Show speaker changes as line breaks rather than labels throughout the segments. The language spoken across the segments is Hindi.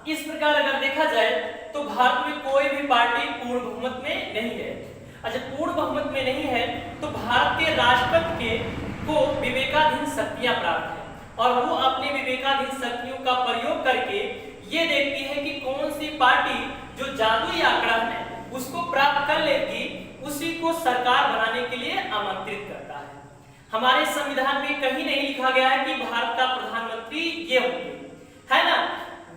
इस प्रकार अगर देखा जाए तो भारत में कोई भी पार्टी पूर्ण बहुमत में नहीं है। अच्छा, पूर्ण बहुमत में नहीं है तो भारत के राष्ट्रपति को विवेकाधीन शक्तियां प्राप्त है और वो अपने विवेकाधीन शक्तियों का प्रयोग करके ये देखती है कि कौन सी पार्टी जो जादुई आंकड़ा है उसको प्राप्त कर लेगी, उसी को सरकार बनाने के लिए आमंत्रित करता है। हमारे संविधान में कहीं नहीं लिखा गया है कि भारत का प्रधानमंत्री ये होंगे, है ना।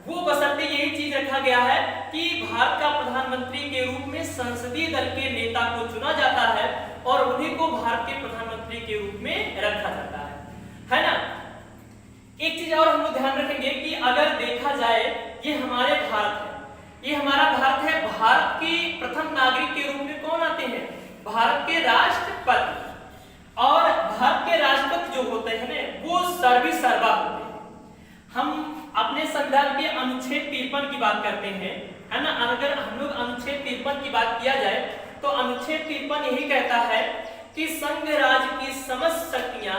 वो बशर्ते यही चीज रखा गया है कि भारत का प्रधानमंत्री के रूप में संसदीय दल के नेता को चुना जाता है और उन्हीं को भारत के प्रधानमंत्री के रूप में रखा जाता है ना। एक चीज और हम लोग ध्यान रखेंगे कि अगर देखा जाए ये हमारे भारत है, ये हमारा भारत है, भारत के प्रथम नागरिक के रूप में कौन आते हैं? भारत के राष्ट्रपति। और भारत के राष्ट्रपति जो होते हैं ना वो सर्वसर्वा होते हैं। हम अपने संविधान के अनुच्छेद 53 की बात करते हैं, है ना। अगर हम लोग अनुच्छेद 53 की बात किया जाए तो अनुच्छेद 53 यही कहता है कि संघ राज्य की समस्त शक्तियां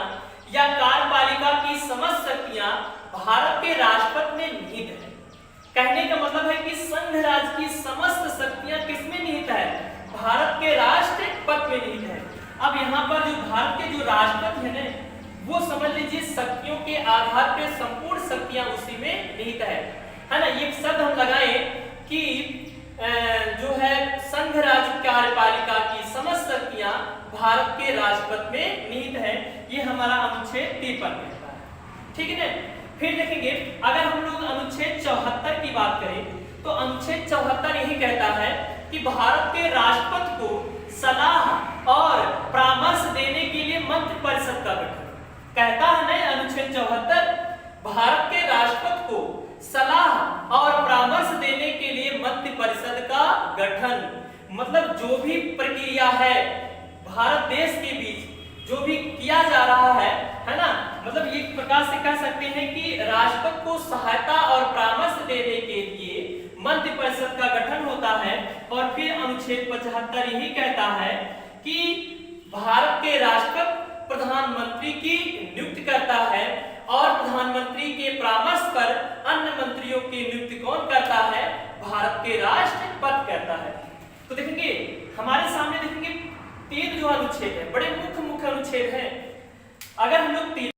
या कार्यपालिका की समस्त शक्तियां भारत के राष्ट्रपति में निहित है। कहने का मतलब है कि संघ राज्य की समस्त शक्तियां किसमें निहित है? भारत के राष्ट्रपति में निहित है। अब यहाँ पर जो भारत के जो राष्ट्रपति है ना वो समझ लीजिए शक्तियों के आधार पर संपूर्ण शक्तियां उसी में निहित है ना। ये शब्द हम लगाए कि जो है संघ राज्य कार्यपालिका की समस्त शक्तियां भारत के राष्ट्रपति में निहित है। ये हमारा अनुच्छेद 53 कहता है, ठीक है ना। फिर देखेंगे अगर हम लोग अनुच्छेद 74 की बात करें तो अनुच्छेद 74 यही कहता है कि भारत के राष्ट्रपति को सलाह और परामर्श देने के लिए मंत्रिपरिषद का गठन कहता है ना। अनुच्छेद 74 भारत के राष्ट्रपति को सलाह और परामर्श देने के लिए मंत्रिपरिषद का गठन, मतलब जो भी प्रक्रिया है भारत देश के बीच जो भी किया जा रहा है ना, मतलब एक प्रकार से कह सकते हैं कि राष्ट्रपति को सहायता और परामर्श देने के लिए मंत्रिपरिषद का गठन होता है। और फिर अनुच्छेद 75 यही कहता है कि भारत के राष्ट्रपति प्रधानमंत्री की नियुक्ति करता है और प्रधानमंत्री के परामर्श पर अन्य मंत्रियों की नियुक्ति कौन करता है? भारत के राष्ट्रपति करता है। तो देखेंगे हमारे सामने देखेंगे 3 जो अनुच्छेद है बड़े मुख्य अनुच्छेद हैं। अगर हम लोग